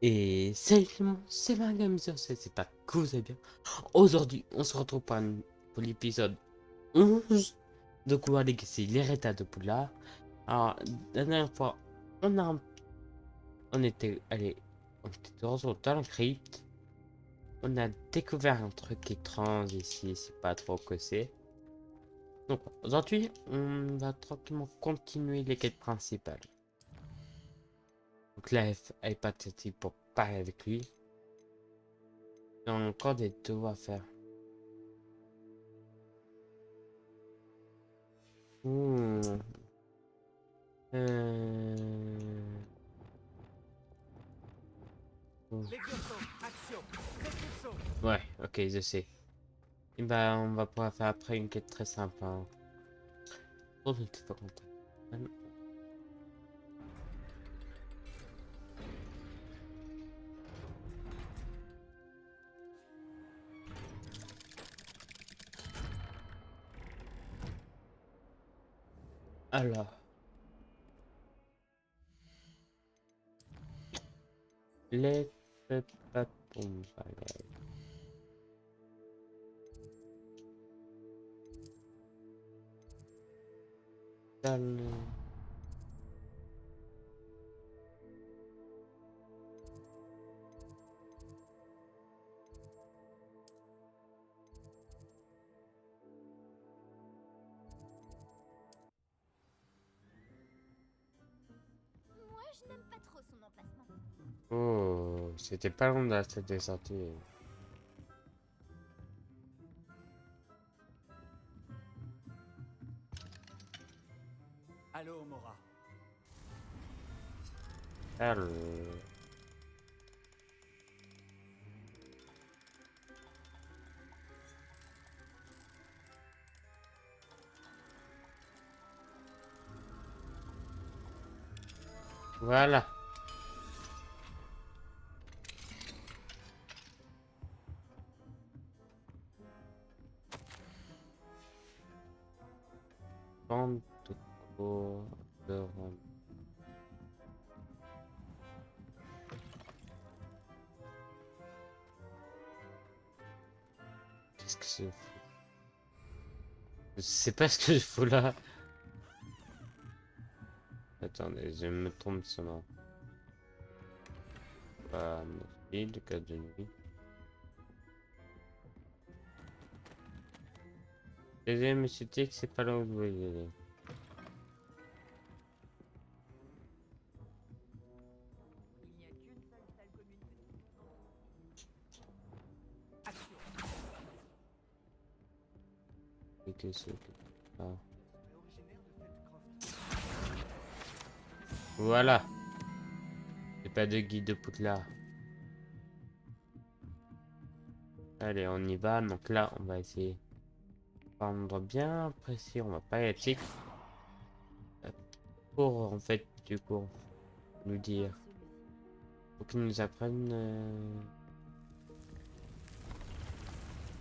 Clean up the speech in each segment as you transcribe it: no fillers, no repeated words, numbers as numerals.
Et salut tout le monde, c'est Mangam c'est pas que vous allez bien. Aujourd'hui, on se retrouve pour l'épisode 11 de Hogwarts Legacy, l'héritage de Poudlard. Alors, la dernière fois, on a, on était, allez, on était dans la crypte. On a découvert un truc étrange ici, c'est pas trop que c'est. Donc, aujourd'hui, on va tranquillement continuer les quêtes principales. Donc là, elle est pathétique pour parler avec lui. Il y a encore des devoirs à faire. Mmh. Euh... Ouais, ok, je sais. Et bah, on va pouvoir faire après une quête très simple. Hein. Oh, je n'étais pas content. Alors, les pépatons. Moi, je n'aime pas trop son emplacement. Oh, c'était pas loin de la tête des sorties. Allô, Mora. Alors, voilà. Bande de cours de Rome. Qu'est-ce que c'est? Je sais pas ce que je fous là. Attendez, je me trompe de son nom. Pas Mophil, le cas de nuit. Désolé, monsieur Tix, c'est pas là où je voulais aller. Et que c'est que... Ah. Voilà. J'ai pas de guide de Poudlard. Allez, on y va. Donc là, on va essayer de prendre bien précis. On va pas y être pour en fait, du coup, nous dire. Faut qu'ils nous apprennent.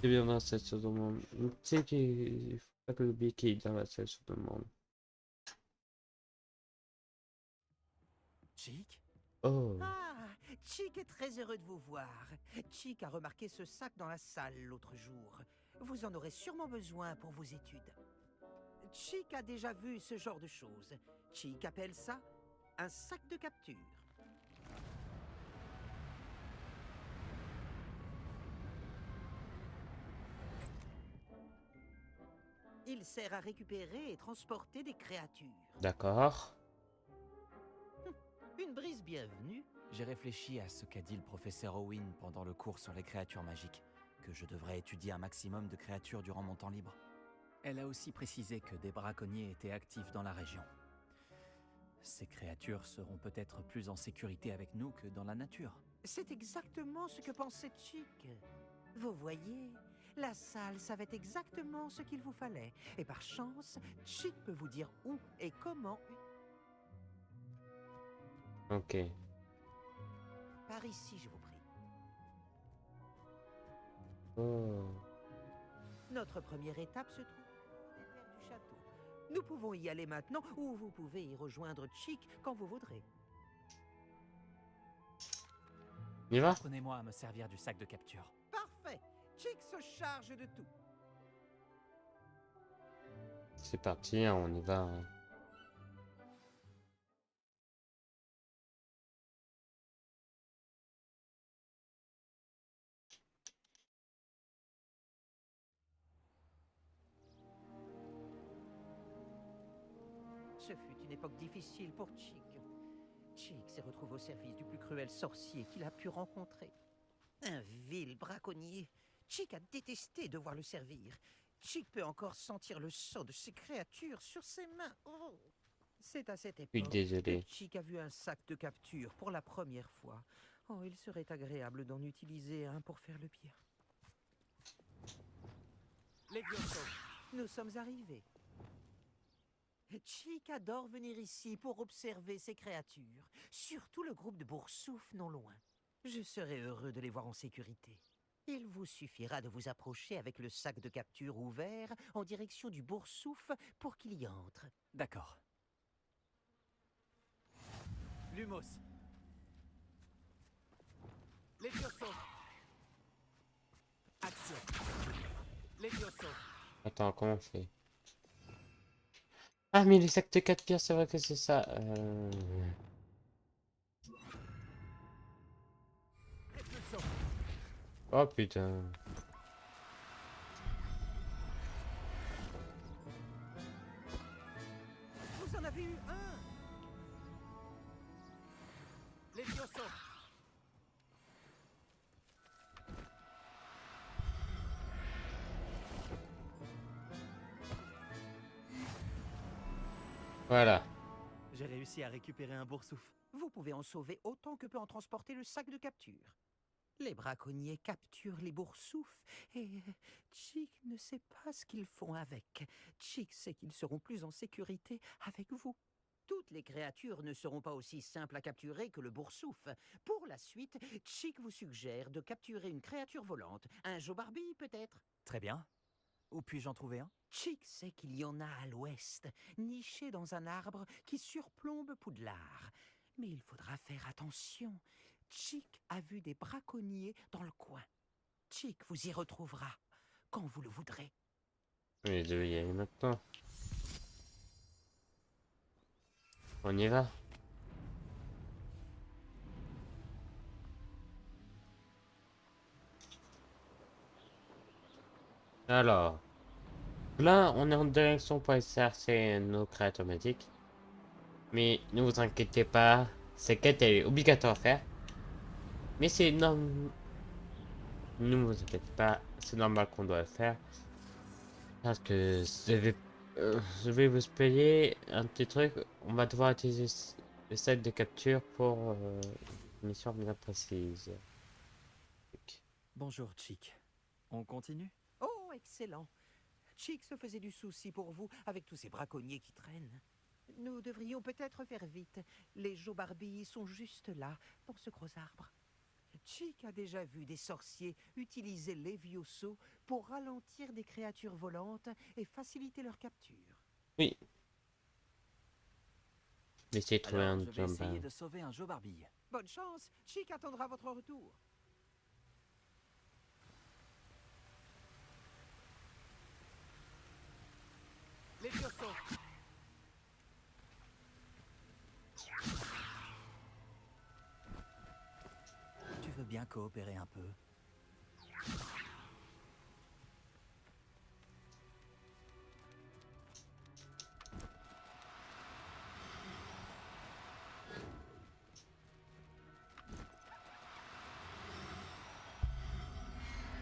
C'est bien dans la station de monde. Tu sais qu'il faut pas que l'oublier qu'il est dans la station de monde. Chic? Oh. Ah, Chick est très heureux de vous voir. Chick a remarqué ce sac dans la salle l'autre jour. Vous en aurez sûrement besoin pour vos études. Chick a déjà vu ce genre de choses. Chick appelle ça un sac de capture. Il sert à récupérer et transporter des créatures. D'accord. Une brise bienvenue. J'ai réfléchi à ce qu'a dit le professeur Owen pendant le cours sur les créatures magiques, que je devrais étudier un maximum de créatures durant mon temps libre. Elle a aussi précisé que des braconniers étaient actifs dans la région. Ces créatures seront peut-être plus en sécurité avec nous que dans la nature. C'est exactement ce que pensait Chick. Vous voyez, la salle savait exactement ce qu'il vous fallait. Et par chance, Chick peut vous dire où et comment. Ok. Par ici, je vous prie. Oh. Notre première étape se trouve au des terres du château. Nous pouvons y aller maintenant ou vous pouvez y rejoindre Chick quand vous voudrez. On y va? Apprenez-moi à me servir du sac de capture. Parfait. Chick se charge de tout. C'est parti, hein, on y va. Hein. Ce fut une époque difficile pour Chick. Chick s'est retrouvé au service du plus cruel sorcier qu'il a pu rencontrer. Un vil braconnier. Chick a détesté devoir le servir. Chick peut encore sentir le sang de ces créatures sur ses mains. Oh. C'est à cette Je suis époque que désolé. Chick a vu un sac de capture pour la première fois. Oh, il serait agréable d'en utiliser un pour faire le bien. Levioso. Nous sommes arrivés. Chick adore venir ici pour observer ces créatures, surtout le groupe de Boursouf non loin. Je serai heureux de les voir en sécurité. Il vous suffira de vous approcher avec le sac de capture ouvert en direction du Boursouf pour qu'il y entre. D'accord. Lumos. Levioso. Action. Levioso. Attends, comment on fait? Ah, mais les sacs de 4 pierres, c'est vrai que c'est ça. Repulso. Oh putain. Vous en avez eu un! Levioso. Voilà. J'ai réussi à récupérer un boursouf. Vous pouvez en sauver autant que peut en transporter le sac de capture. Les braconniers capturent les boursoufs et Chick ne sait pas ce qu'ils font avec. Chick sait qu'ils seront plus en sécurité avec vous. Toutes les créatures ne seront pas aussi simples à capturer que le boursouf. Pour la suite, Chick vous suggère de capturer une créature volante. Un Joe-Barbie peut-être. Très bien. Où puis-je en trouver un? Chick sait qu'il y en a à l'ouest, niché dans un arbre qui surplombe Poudlard. Mais il faudra faire attention. Chick a vu des braconniers dans le coin. Chick vous y retrouvera quand vous le voudrez. Mais je vais y aller maintenant. On y va. Alors. Là, on est en direction pour chercher nos créatures magiques. Mais ne vous inquiétez pas, cette quête est obligatoire à faire. Mais c'est normal. Ne vous inquiétez pas, c'est normal qu'on doit le faire. Parce que je vais vous payer un petit truc. On va devoir utiliser le sac de capture pour une mission bien précise. Bonjour, Chick. On continue? Oh, excellent. Chick se faisait du souci pour vous avec tous ces braconniers qui traînent. Nous devrions peut-être faire vite. Les Joe-Barbie sont juste là, dans ce gros arbre. Chick a déjà vu des sorciers utiliser Levioso pour ralentir des créatures volantes et faciliter leur capture. Oui. Essayez de trouver Alors, un je vais job. essayer de sauver un Joe-Barbie. Bonne chance, Chick attendra votre retour. Levioso. Tu veux bien coopérer un peu?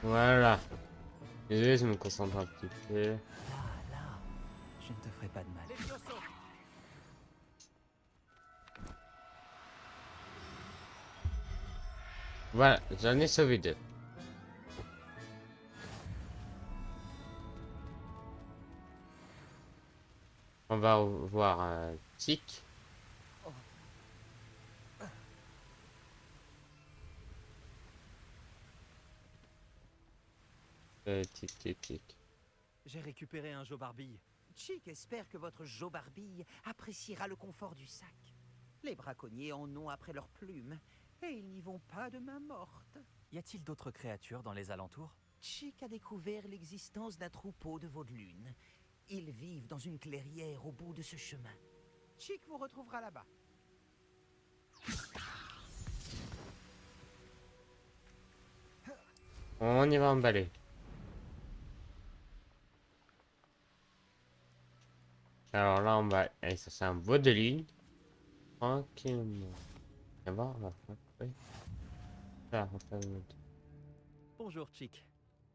Voilà. Désolé, je me concentre un petit peu. Là, je ne te ferai pas de mal. Levioso. Voilà, j'en ai sauvé 2. On va voir un tic. Tic, tic, tic. J'ai récupéré un Joe-Barbie. Chick espère que votre Joe-Barbie appréciera le confort du sac. Les braconniers en ont après leurs plumes. et ils n'y vont pas de main morte. Y a-t-il d'autres créatures dans les alentours? Chick a découvert l'existence d'un troupeau de vaudelune. Ils vivent dans une clairière au bout de ce chemin. Chick vous retrouvera là-bas. On y va emballer. Alors là, on va aller chercher un bout de ligne. Tranquillement. On va voir, on va faire. Oui. Là, on fait une autre. Bonjour, Chick.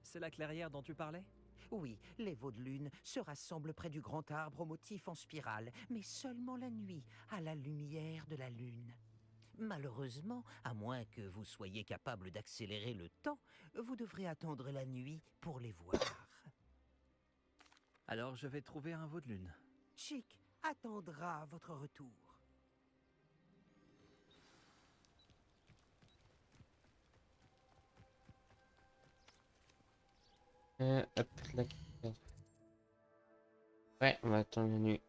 C'est la clairière dont tu parlais? Oui, les vaudelunes se rassemblent près du grand arbre au motif en spirale, mais seulement la nuit, à la lumière de la lune. Malheureusement, à moins que vous soyez capable d'accélérer le temps, vous devrez attendre la nuit pour les voir. Alors je vais trouver un vaudelune. Chick attendra votre retour. Hop, là. Ouais, on va attendre la nuit.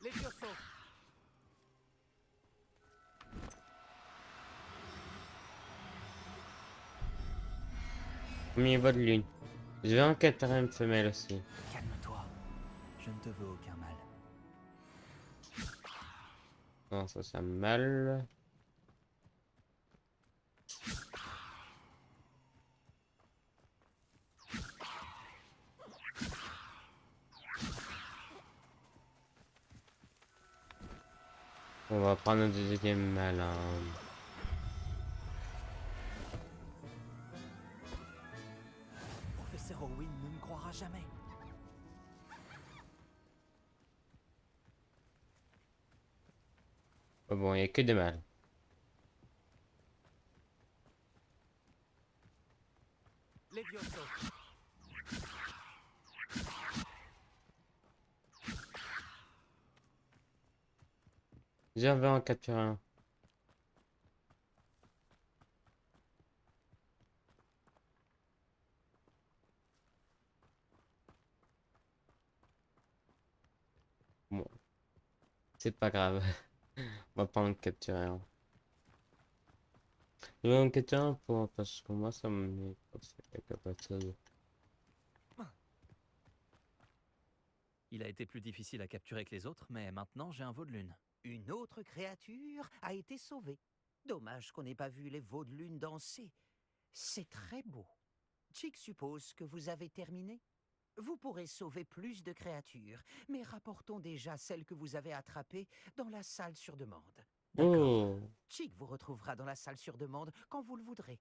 Les liossons. Premier bout de lune. Je vais enquêter une femelle aussi. Calme-toi. Je ne te veux aucun mal. Non, ça c'est mal. On va prendre un deuxième malin. Professeur Owen ne me croira jamais. Oh bon, il n'y a que des mâles. Les liossons. J'en vais en capturer un. Bon, c'est pas grave. On va pas en capturer un. Je vais en capturer un pour, parce que moi ça me met quelque chose. Il a été plus difficile à capturer que les autres, mais maintenant j'ai un vaudelune. Une autre créature a été sauvée. Dommage qu'on n'ait pas vu les vaudelunes danser. C'est très beau. Chick suppose que vous avez terminé. Vous pourrez sauver plus de créatures, mais rapportons déjà celles que vous avez attrapées dans la salle sur demande. Oh, Chick vous retrouvera dans la salle sur demande quand vous le voudrez.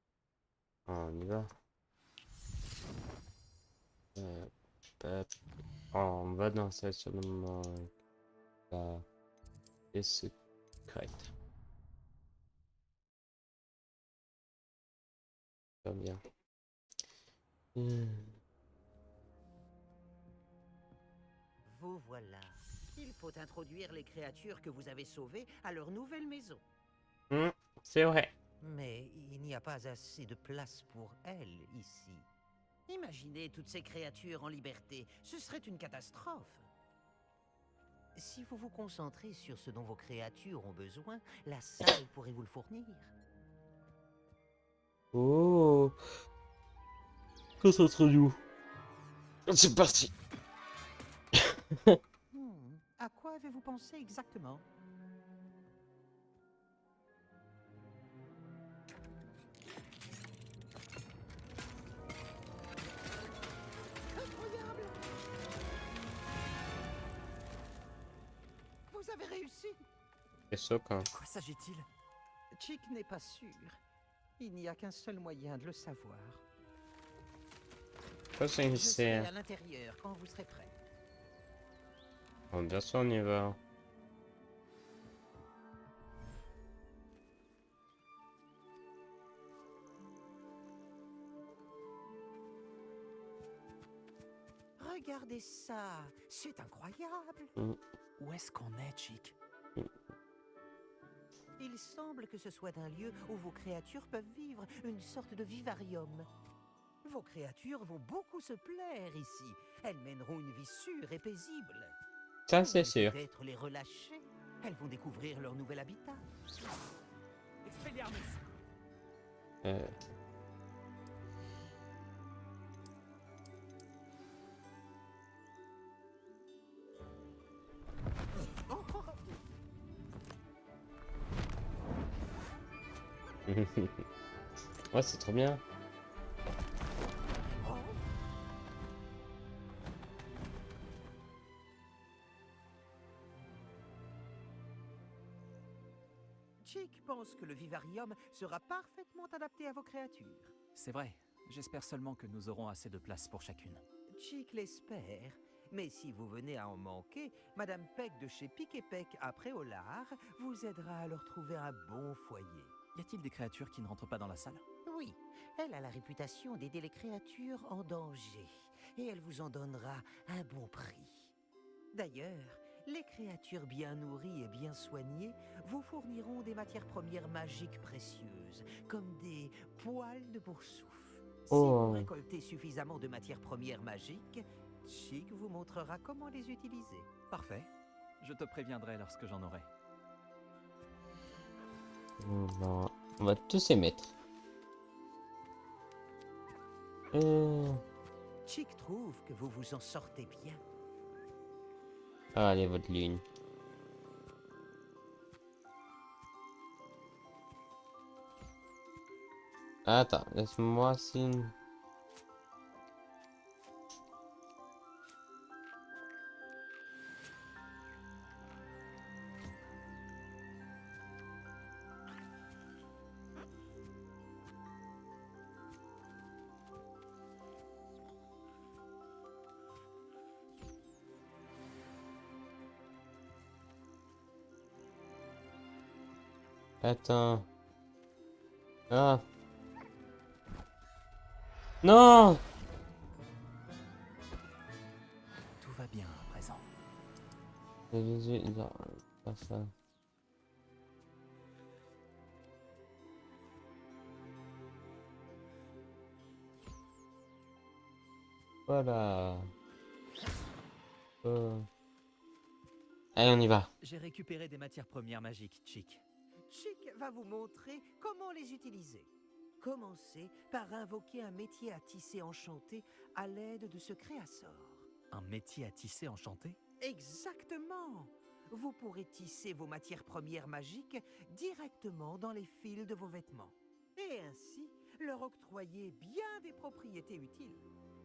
on y va. Hop. On va dans cette seulement la et secrète. Pas bien. Vous voilà. Il faut introduire les créatures que vous avez sauvées à leur nouvelle maison. C'est vrai. Mais il n'y a pas assez de place pour elles ici. Imaginez toutes ces créatures en liberté. Ce serait une catastrophe. Si vous vous concentrez sur ce dont vos créatures ont besoin, la salle pourrait vous le fournir. Oh, concentre-nous. C'est parti. À quoi avez-vous pensé exactement? Incroyable! Vous avez réussi! C'est choquant. De quoi s'agit-il? Chick n'est pas sûr. Il n'y a qu'un seul moyen de le savoir. Ça c'est une Je serai serre. à l'intérieur quand vous serez prêt. Bon, bien sûr, on y va. Regardez ça, c'est incroyable. Où est-ce qu'on est, Chick? Il semble que ce soit un lieu où vos créatures peuvent vivre, une sorte de vivarium. Vos créatures vont beaucoup se plaire ici. Elles mèneront une vie sûre et paisible. Ça, Vous c'est allez sûr. peut-être les relâcher. Elles vont découvrir leur nouvel habitat. Expelliarmus. Euh, Ouais, c'est trop bien. Chick pense que le vivarium sera parfaitement adapté à vos créatures. C'est vrai. J'espère seulement que nous aurons assez de place pour chacune. Chick l'espère, mais si vous venez à en manquer, Madame Peck de chez Pic et Peck à Préolard vous aidera à leur trouver un bon foyer. Y a-t-il des créatures qui ne rentrent pas dans la salle? Oui, elle a la réputation d'aider les créatures en danger, et elle vous en donnera un bon prix. D'ailleurs, les créatures bien nourries et bien soignées vous fourniront des matières premières magiques précieuses, comme des poils de boursoufle. Si vous Oh. récoltez suffisamment de matières premières magiques, Chick vous montrera comment les utiliser. Parfait. Je te préviendrai lorsque j'en aurai. On va tous les mettre. Chick trouve que vous vous en sortez bien. Allez, votre lune. Attends, laisse-moi signe. Attends. Ah. Non! Tout va bien à présent. Non, pas ça. Voilà. Oh. Allez, on y va. J'ai récupéré des matières premières magiques, Chick. Chick va vous montrer comment les utiliser. Commencez par invoquer un métier à tisser enchanté à l'aide de ce créasort. Un métier à tisser enchanté? Exactement! Vous pourrez tisser vos matières premières magiques directement dans les fils de vos vêtements. Et ainsi, leur octroyer bien des propriétés utiles.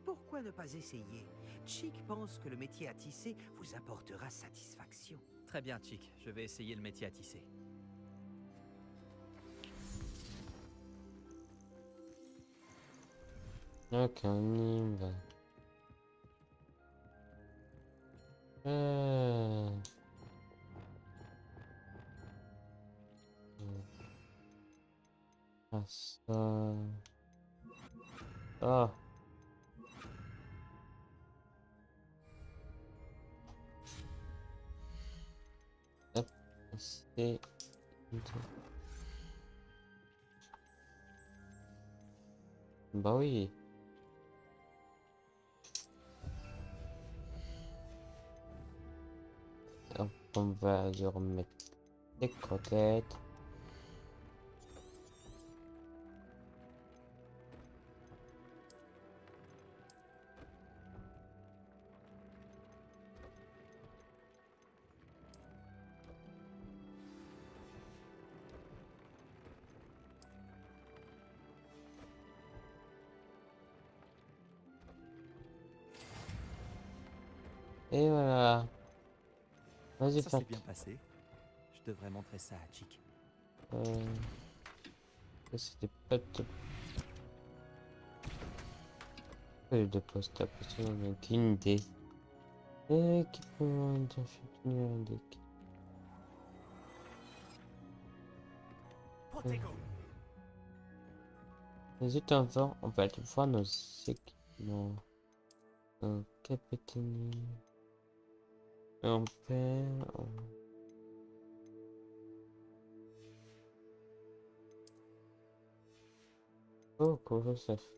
Pourquoi ne pas essayer? Chick pense que le métier à tisser vous apportera satisfaction. Très bien, Chick. Je vais essayer le métier à tisser. Ok, on y va. Ah, ça. Ah. Hop, c'est... Bah oui. Hop, on va lui remettre les croquettes. Et voilà. Vas-y, Ça s'est Pat. bien passé. Je devrais montrer ça à Chick. Ça, c'était pas top. De poste à poste, on a aucune idée. Équipement d'infirmière indiqué. Les étangs, on va aller voir nos équipements. Capitaine. On perd. Oh, comment ça fait?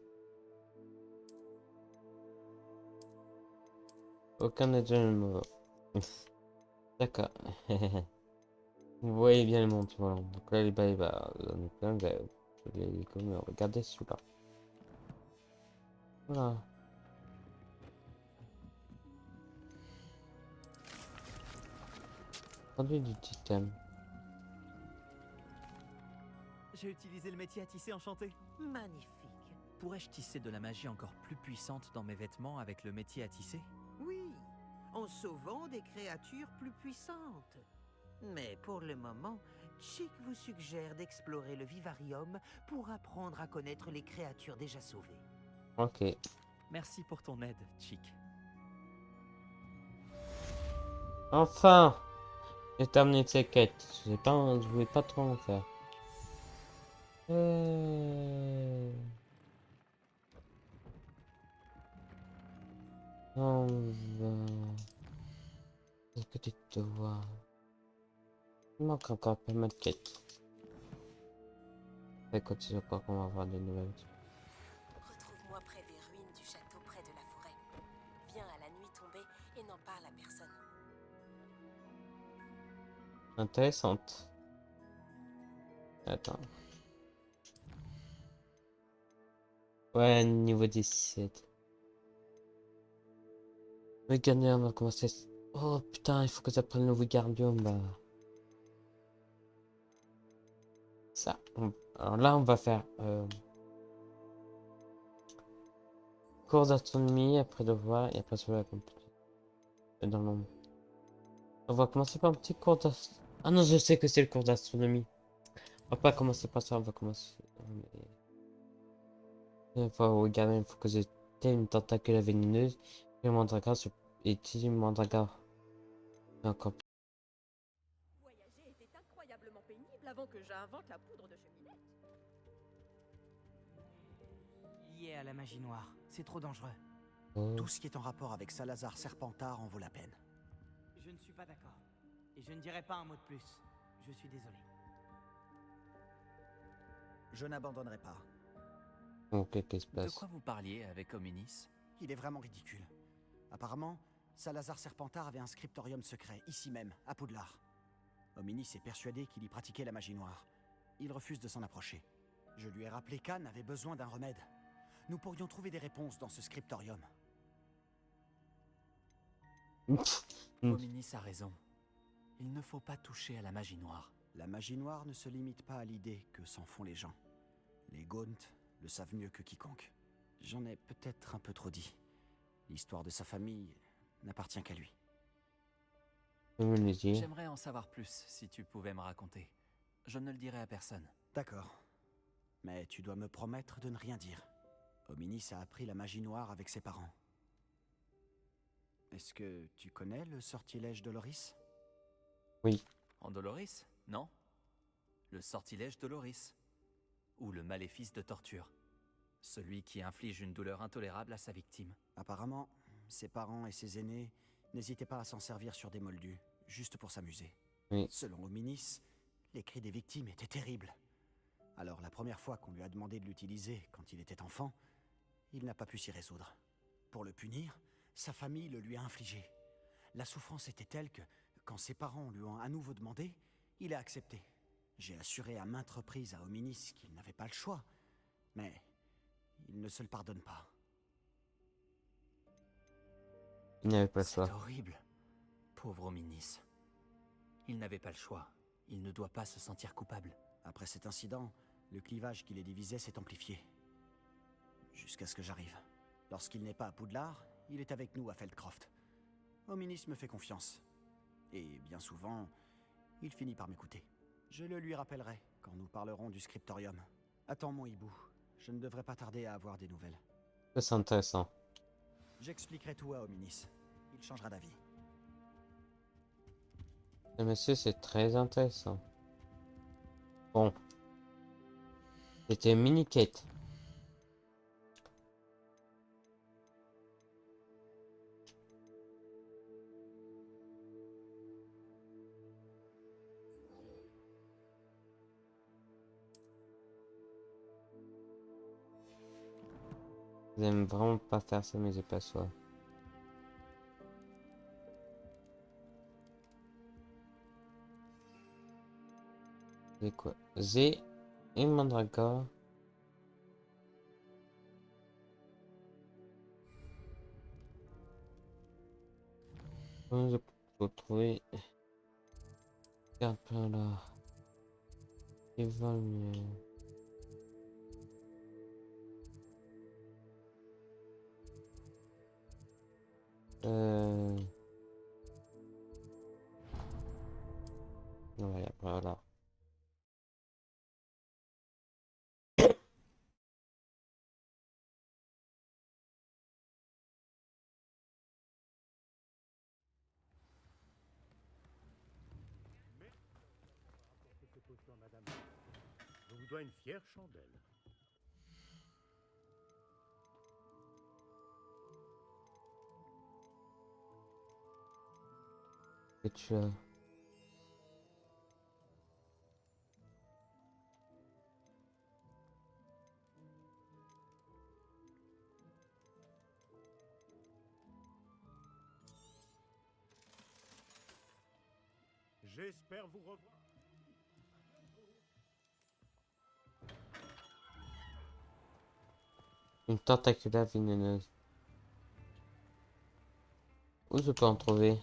aucun des deux ne me... D'accord. Vous voyez bien le monde, voilà. Donc là, les balles, bah, on est plein, bah, regardez celui-là. Voilà. Produit du titane. J'ai utilisé le métier à tisser enchanté. Magnifique. Pourrais-je tisser de la magie encore plus puissante dans mes vêtements avec le métier à tisser? Oui, en sauvant des créatures plus puissantes. Mais pour le moment, Chick vous suggère d'explorer le vivarium pour apprendre à connaître les créatures déjà sauvées. Ok. Merci pour ton aide, Chick. Enfin! J'ai terminé ces quêtes. Je voulais pas trop en faire. On va... Est-ce que tu te vois? Il manque encore pas mal de quêtes. Et continue quoi qu'on va avoir de nouvelles. Retrouve-moi près des ruines du château près de la forêt. Viens à la nuit tombée et n'en parle à personne. Intéressante. Attends. Ouais, niveau 17. Regardez, on va commencer. Oh putain, il faut que j'apprenne le Wigardium là. Ça. Alors là, on va faire cours d'astronomie, après devoir et après sur la compétition. Dans le monde. On va commencer par un petit cours d'astronomie. Ah non, je sais que c'est le cours d'astronomie. On va pas commencer par ça, on va commencer. Il faut regarder, il faut que j'ai une tentacule vénéneuse. Et mandragore et mandragore. Encore. Voyager était incroyablement pénible avant que j'invente la poudre de cheminée. Lié à la magie noire, c'est trop dangereux. Oh. Tout ce qui est en rapport avec Salazar Serpentard en vaut la peine. Je ne suis pas d'accord. Et je ne dirai pas un mot de plus. Je suis désolé. Je n'abandonnerai pas. Ok, qu'est-ce qui se De passe? quoi vous parliez avec Hominis? Il est vraiment ridicule. Apparemment, Salazar Serpentard avait un scriptorium secret, ici même, à Poudlard. Hominis est persuadé qu'il y pratiquait la magie noire. Il refuse de s'en approcher. Je lui ai rappelé qu'Anne avait besoin d'un remède. Nous pourrions trouver des réponses dans ce scriptorium. Hominis a raison. Il ne faut pas toucher à la magie noire. La magie noire ne se limite pas à l'idée que s'en font les gens. Les Gaunt le savent mieux que quiconque. J'en ai peut-être un peu trop dit. L'histoire de sa famille n'appartient qu'à lui. J'aimerais en savoir plus si tu pouvais me raconter. Je ne le dirai à personne. D'accord. Mais tu dois me promettre de ne rien dire. Hominis a appris la magie noire avec ses parents. Est-ce que tu connais le sortilège Doloris? Oui. En Doloris? Non. Le sortilège Doloris. Ou le maléfice de torture. Celui qui inflige une douleur intolérable à sa victime. Apparemment, ses parents et ses aînés n'hésitaient pas à s'en servir sur des moldus, juste pour s'amuser. Oui. Selon Hominis, les cris des victimes étaient terribles. Alors la première fois qu'on lui a demandé de l'utiliser quand il était enfant, il n'a pas pu s'y résoudre. Pour le punir, sa famille le lui a infligé. La souffrance était telle que, quand ses parents lui ont à nouveau demandé, il a accepté. J'ai assuré à maintes reprises à Hominis qu'il n'avait pas le choix, mais il ne se le pardonne pas. Il n'avait pas le choix. C'est horrible. Pauvre Hominis. Il n'avait pas le choix. Il ne doit pas se sentir coupable. Après cet incident, le clivage qui les divisait s'est amplifié. Jusqu'à ce que j'arrive. Lorsqu'il n'est pas à Poudlard, il est avec nous à Feldcroft. Hominis me fait confiance. Et bien souvent, il finit par m'écouter. Je le lui rappellerai quand nous parlerons du scriptorium. Attends mon hibou, je ne devrais pas tarder à avoir des nouvelles. C'est intéressant. J'expliquerai tout à Hominis. Il changera d'avis. Monsieur, c'est très intéressant. Bon. C'était une mini-quête. J'aime vraiment pas faire ça, mais j'ai pas le choix. C'est quoi? Z et Mandragore. Je peux trouver carte là. Qui va mieux. Ouais, après voilà. Je vous dois une fière chandelle. Que tu as. J'espère vous revoir. Une tentaculaire vénéneuse. Où je peux en trouver?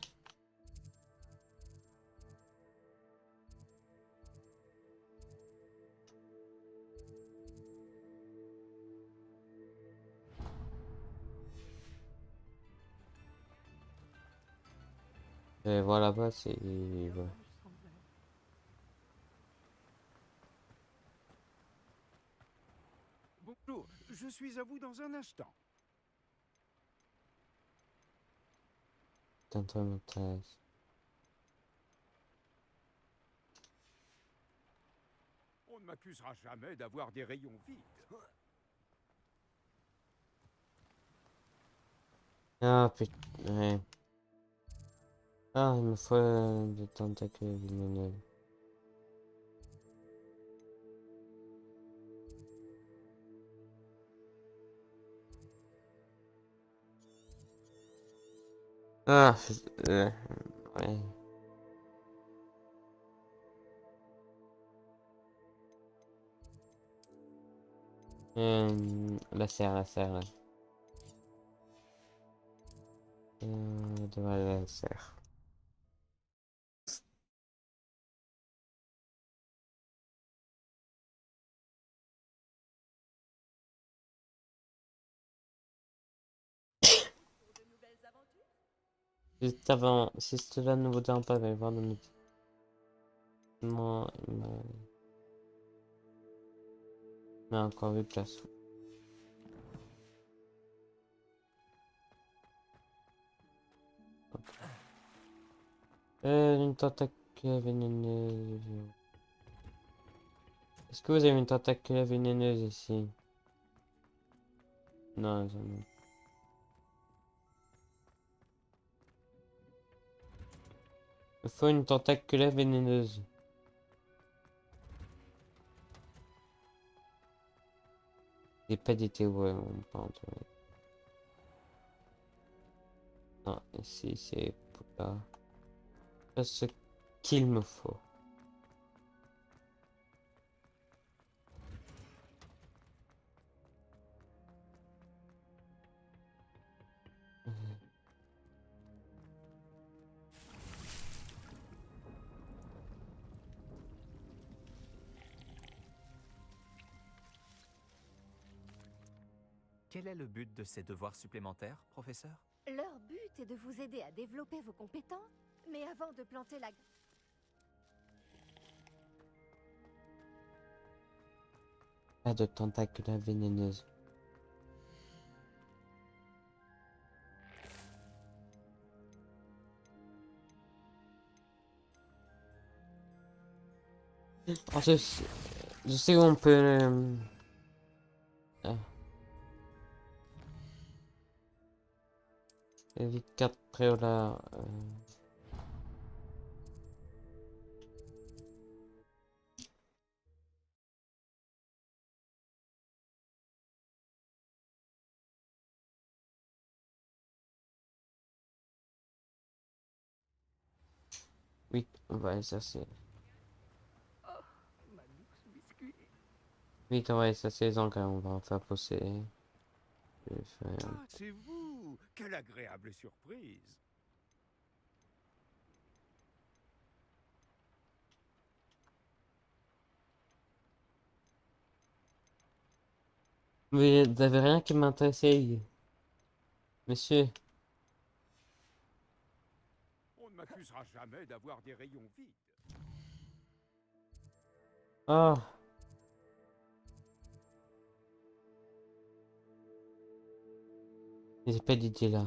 Et voilà, bah c'est. Ouais. Bonjour, je suis à vous dans un instant. T'intéresse. On ne m'accusera jamais d'avoir des rayons vides. Ah putain. Ouais. Ah, il me faut des tentacules vénéneuses. Ah, ouais. La serre, la serre. Là. Devant la serre. Pour de nouvelles aventures? Juste avant, si cela ne vous dérange pas, allez voir le moi, il m'a encore eu place. Une tentacule vénéneuse. Est-ce que vous avez une tentacule vénéneuse ici? Non, j'en ai. Il faut une tentacule vénéneuse. J'ai pas d'été, ouais, on peut en trouver. Non, ici c'est pour là. C'est ce qu'il me faut. Quel est le but de ces devoirs supplémentaires, professeur? Leur but est de vous aider à développer vos compétences, mais avant de planter la... Pas de tentacule vénéneuse. Oh, je sais où on peut. Ah. Évite 4 préolats. Oui, ouais, ça c'est. Oh, Oui, ouais, ça c'est les engrais, on va en faire pousser. Je vais faire- Ah, c'est vous! Quelle agréable surprise! Mais vous avez rien qui m'intéressait, monsieur. On ne m'accusera jamais d'avoir des rayons vides. Oh, j'ai pas d'idée là.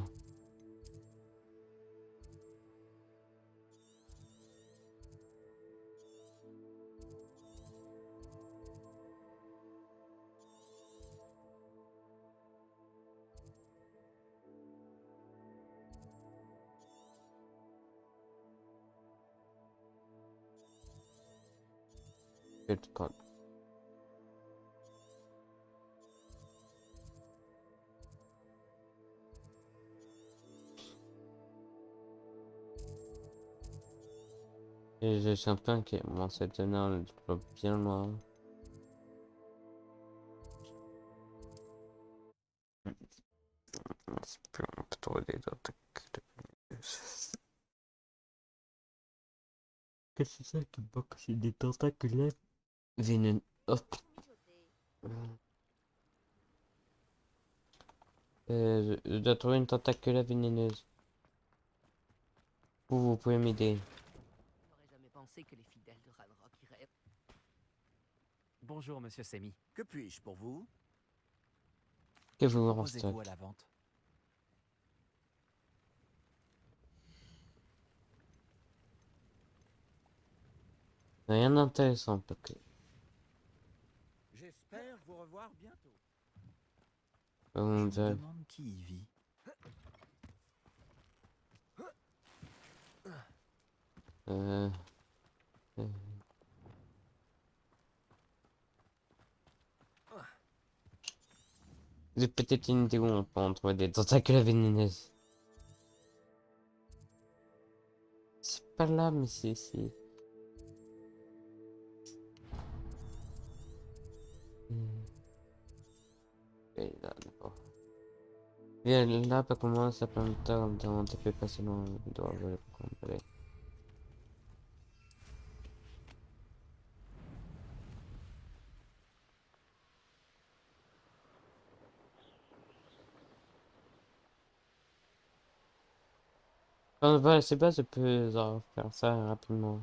Good God. Et je suis un peu inquiet. Moi, cette année, je vois bien loin. C'est plus un peu trop des attaques. Qu'est-ce que c'est ça qui manque? C'est des tentacules vénéneux. Hop. Je dois trouver une tentacule vénéneuse. Vous pouvez m'aider. J'aurais jamais pensé que les fidèles de Ranrock iraient... Bonjour, monsieur Semi. Que puis-je pour vous? Que Que vous en proposez-vous à stock. la vente? Rien d'intéressant, ok. J'espère vous revoir bientôt. Je On me va... demande qui y vit. Euh... euh, J'ai peut-être une idée où on peut en trouver des tentacules vénéneuses. C'est pas là, mais c'est ici. Et là, d'accord. Et là, pas comment ça peut me tarder dans un TP passer loin. Il doit avoir le complet. Quand voilà, c'est pas, je peux genre, faire ça rapidement.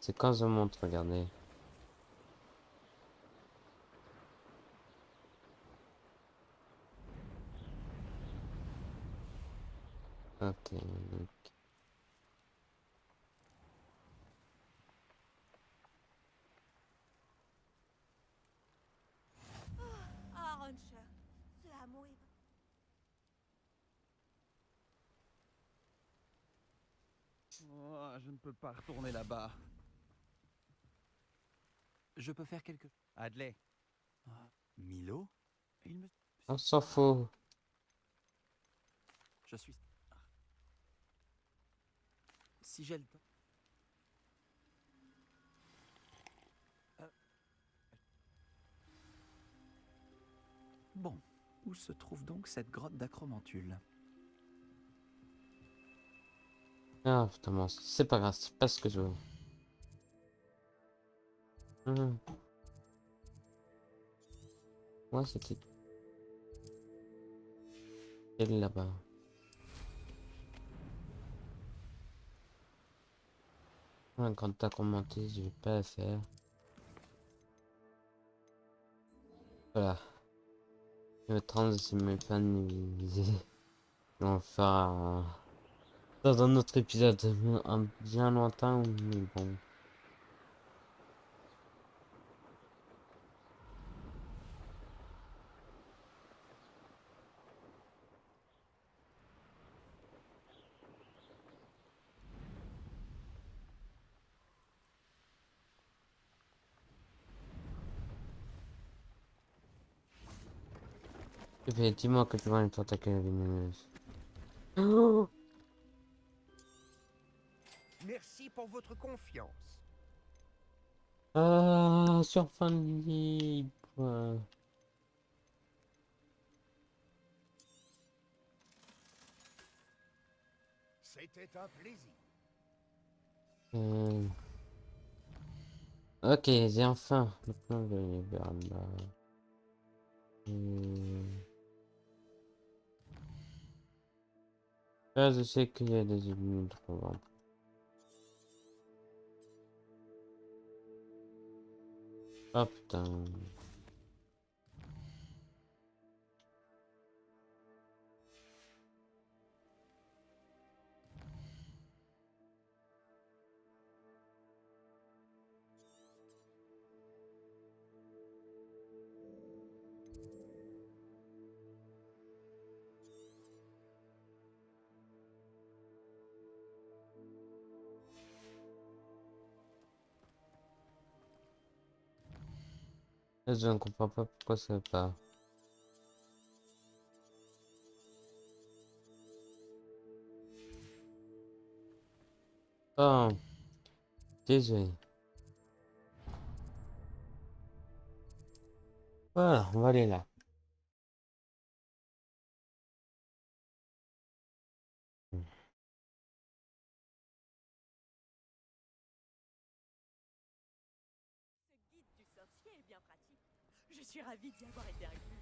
C'est quand je montre, regardez. Ok, donc, Ah, Rancher, ce hameau est... Oh, je ne peux pas retourner là-bas. Je peux faire quelque... Adley. Milo? Il me... on s'en fout. Je suis... Si j'ai le temps... Bon, où se trouve donc cette grotte d'acromantule? Ah, putain, bon, c'est pas grave, c'est pas ce que je veux. Moi, c'était elle là-bas. Quand t'as commenté, je vais pas la faire. Voilà. Le 30, c'est mes fans. On va faire dans un autre épisode, un bien lointain, mais bon. Et puis, dis-moi que tu vois une tentacule vénéneuse. Oh. Merci pour votre confiance. Sur fin libre. C'était un plaisir. Euh, Ok, j'ai enfin le plan de Liberma. Là, je sais qu'il y a des ennemis trop. Oh putain. Là, je ne comprends pas pourquoi ça part. Oh, désolé. Voilà, on va aller là. Ce guide du sorcier est bien pratique. Je suis ravie d'y avoir été incluse.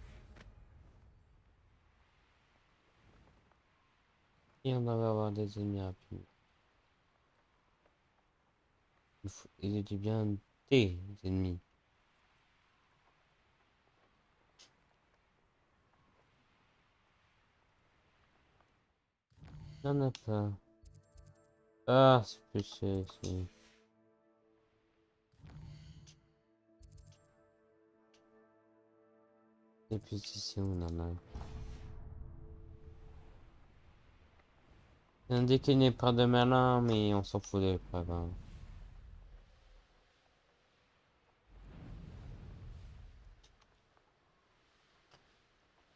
Et on va avoir des ennemis rapides. Il était bien des ennemis. Il n'y en a pas. Ah, c'est plus c'est. Et puis ici, on en a. C'est un décliné par de malin, mais on s'en fout de pas grave.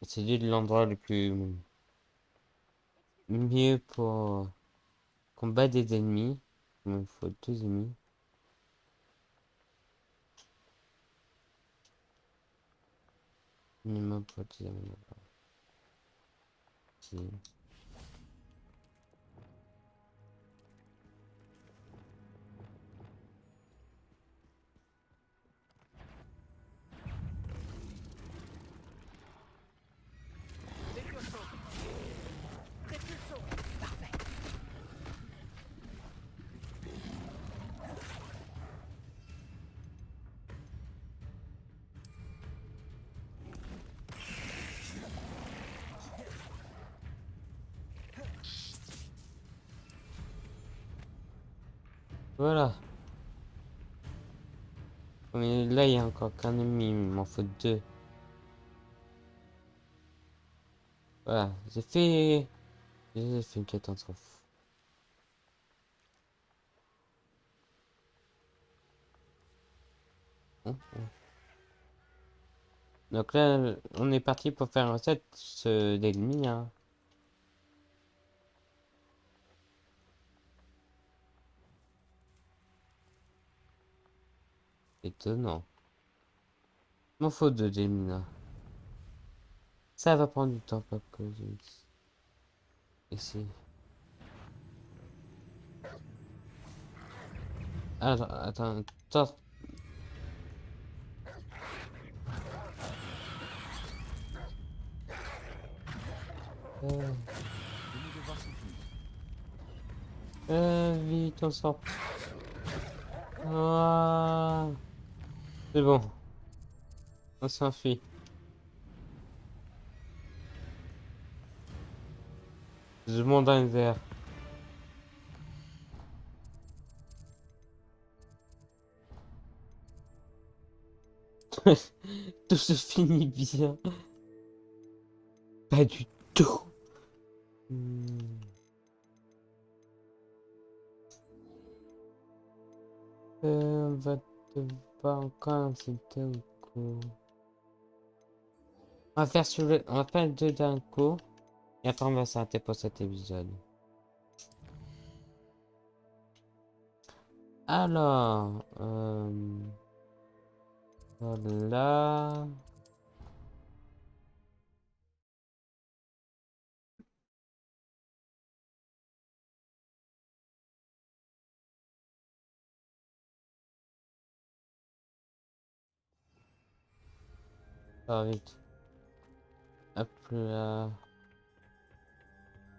C'est lui l'endroit le plus mieux pour combattre des ennemis. Il me faut 2 ennemis. Minimum pour 2 ennemis. Si. Voilà. Mais là, il y a encore qu'un ennemi, il m'en faut 2. Voilà, j'ai fait une catastrophe. Donc là, on est parti pour faire un set d'ennemis, hein. Étonnant. Il m'en faut 2 ennemis là. Ça va prendre du temps, pas que je... Ici. Attends. Vite, on sort. Ah, c'est bon. On s'enfuit. Je monte dans les airs. Tout se finit bien. Pas du tout. On va devoir encore inciter au coup. On va faire le 2 d'un coup. Et après, on va s'arrêter pour cet épisode. Alors, voilà. Ça va vite. Hop là.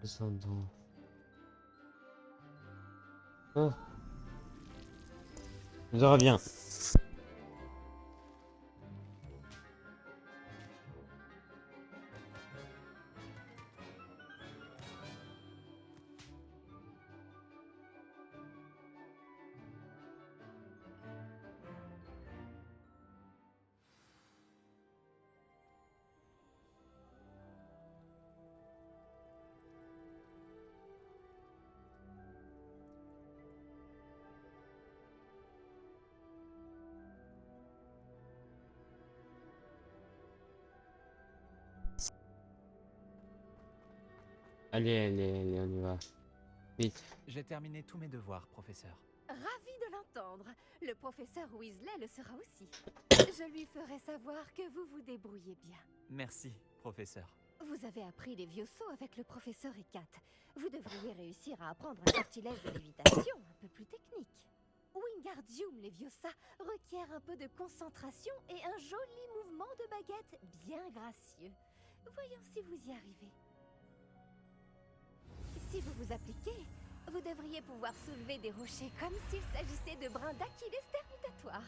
Descendons. Oh, je reviens. Allez, allez, allez, on y va. Vite. J'ai terminé tous mes devoirs, professeur. Ravi de l'entendre. Le professeur Weasley le sera aussi. Je lui ferai savoir que vous vous débrouillez bien. Merci, professeur. Vous avez appris les vieux sauts avec le professeur Ecat. Vous devriez réussir à apprendre un sortilège de lévitation un peu plus technique. Wingardium Leviosa requiert un peu de concentration et un joli mouvement de baguette bien gracieux. Voyons si vous y arrivez. Si vous vous appliquez, vous devriez pouvoir soulever des rochers comme s'il s'agissait de brins d'Achilles terminatoires.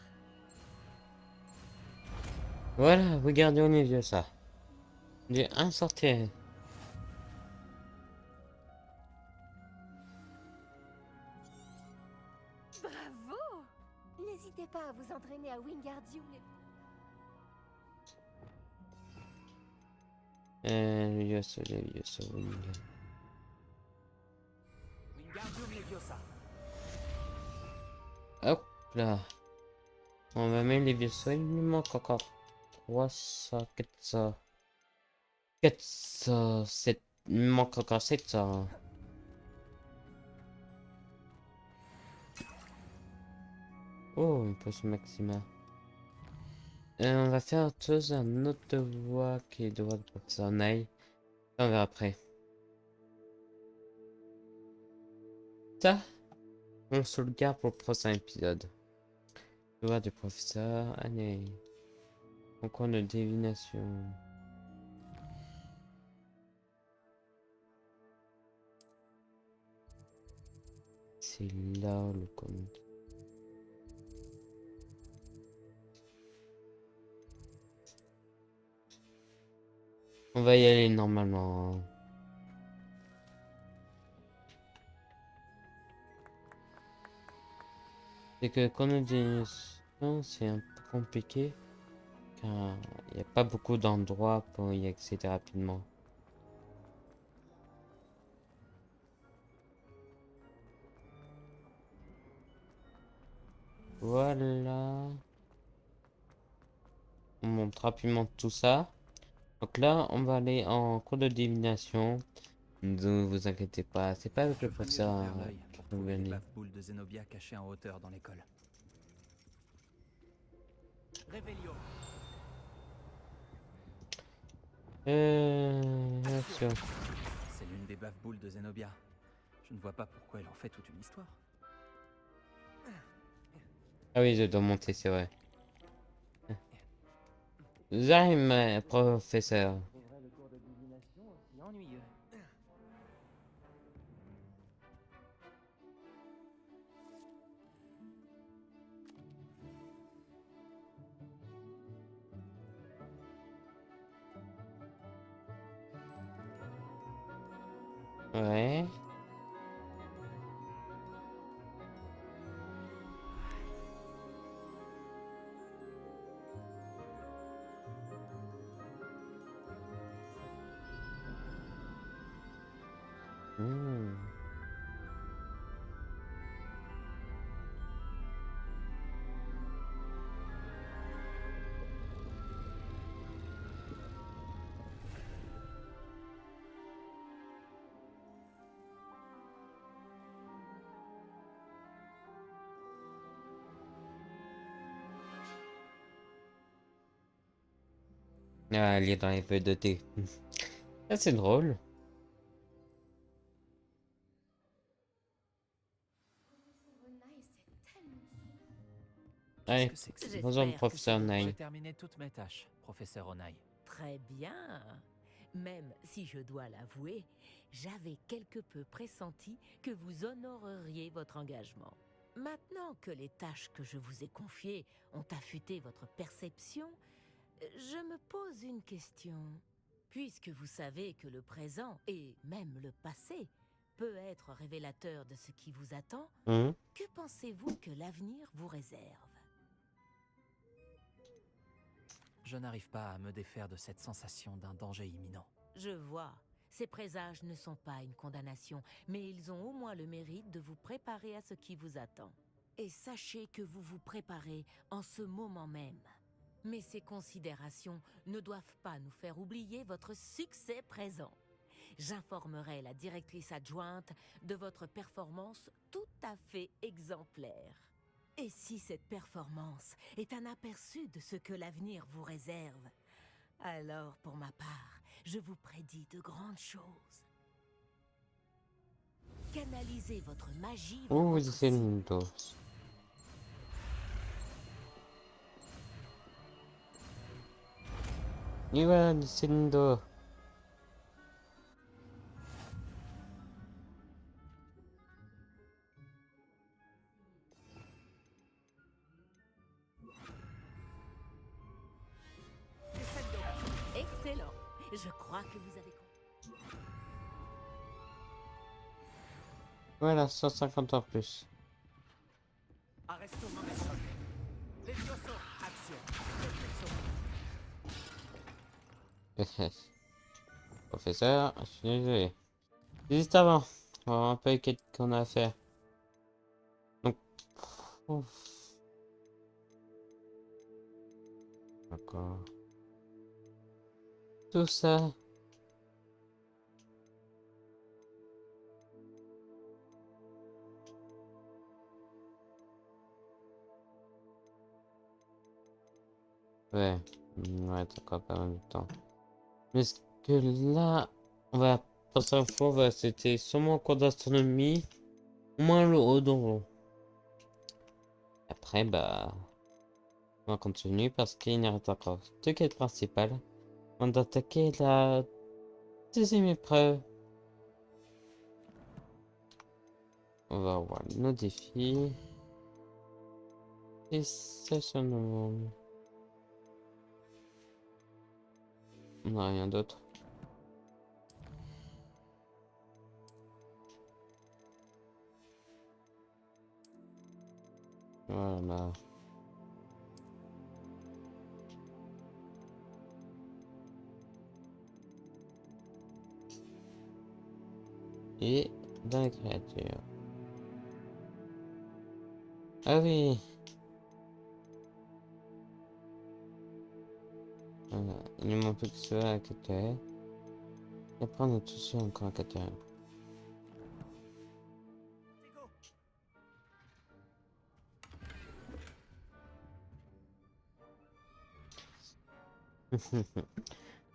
Voilà, regardez, on est vieux ça. J'ai un sortilège. Bravo! N'hésitez pas à vous entraîner à Wingardium. Leviosa, Leviosa, Wingardium. Wingardium Leviosa. Hop là. On va mettre les vieux soins. Il nous manque encore 300, 400. 400, 7. Il me manque encore 700. Oh, une potion maxima. On va faire autre chose, un autre devoir qui est le devoir de professeur Nail. Ça, on verra après. Ça, on se le garde pour le prochain épisode. Devoir du professeur Nail. Concours de divination. C'est là le compte. On va y aller normalement. C'est que quand on dit c'est un peu compliqué car il n'y a pas beaucoup d'endroits pour y accéder rapidement. Voilà. On montre rapidement tout ça. Donc là, on va aller en cours de divination. Ne vous inquiétez pas, c'est pas avec le Je ferai mieux professeur d'ouvrir l'œil pour trouver les Benny. baffe-boules de Zenobia cachées en hauteur dans l'école. Réveillon. Action. C'est l'une des baffe-boules de Zenobia. Je ne vois pas pourquoi elle en fait toute une histoire. Ah oui, je dois monter, c'est vrai. J'arrive, professeur. Trouverais le cours de divination aussi ennuyeux. Ouais. Hmm. Ah, lire dans les feuilles de thé. Ah, c'est drôle. Qu'est-ce Allez, que c'est que ça? bonjour, J'espère que professeur c'est bon. J'ai Nine. terminé toutes mes tâches, professeur Onaï. Très bien. Même si je dois l'avouer, j'avais quelque peu pressenti que vous honoreriez votre engagement. Maintenant que les tâches que je vous ai confiées ont affûté votre perception, je me pose une question. Puisque vous savez que le présent et même le passé peut être révélateur de ce qui vous attend, Hum, que pensez-vous que l'avenir vous réserve? Je n'arrive pas à me défaire de cette sensation d'un danger imminent. Je vois. Ces présages ne sont pas une condamnation, mais ils ont au moins le mérite de vous préparer à ce qui vous attend. Et sachez que vous vous préparez en ce moment même. Mais ces considérations ne doivent pas nous faire oublier votre succès présent. J'informerai la directrice adjointe de votre performance tout à fait exemplaire. Et si cette performance est un aperçu de ce que l'avenir vous réserve, alors pour ma part, je vous prédis de grandes choses. Canalisez votre magie vers Oh, votre c'est cible. une dose. Ivan, c'est une dose. Excellent. Je crois que vous avez compris. Voilà, 150 en plus. Arresto momento. Levioso, action. Reflexo. Professeur, je suis désolé. Juste avant, on va voir un peu qu'est-ce qu'on a à faire. Donc, ouf. D'accord. Tout ça. Ouais, ouais, c'est encore pas mal de temps. Mais est-ce que là, on va passer un fois, c'était sûrement en cours d'astronomie, au moins le haut donjon. Après, bah, on va continuer parce qu'il n'y a encore deux quêtes principales. On va attaquer la deuxième épreuve. On va voir nos défis. Et ça sur le monde. On n'a rien d'autre. Voilà. Et dans les créatures. Ah oui. Voilà. Il ne manque plus que cela à capturer. Et après on a tout ça encore à capturer.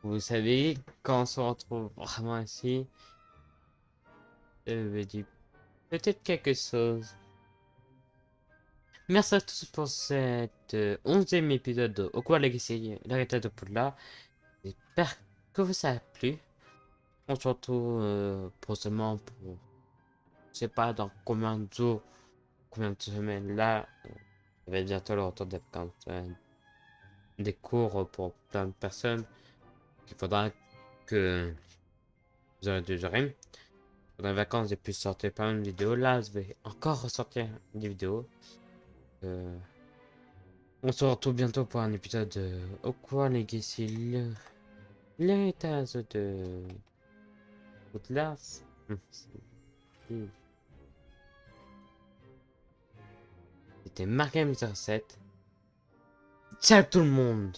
Vous savez, quand on se retrouve vraiment ici, je dis peut-être quelque chose. Merci à tous pour cet 11e épisode de Hogwarts Legacy, l'héritage de Poudlard. J'espère que vous ça a plu. On se retrouve prochainement pour, je sais pas dans combien de jours, combien de semaines. Là, ça va être bientôt le retour des vacances, des cours pour plein de personnes. Il faudra que vous aurez du rime. Pendant les vacances, j'ai pu sortir pas mal de vidéos. Là, je vais encore ressortir des vidéos. On se retrouve bientôt pour un épisode de Hogwarts Legacy, l'héritage de Poudlard. C'était Margame 07. Ciao tout le monde!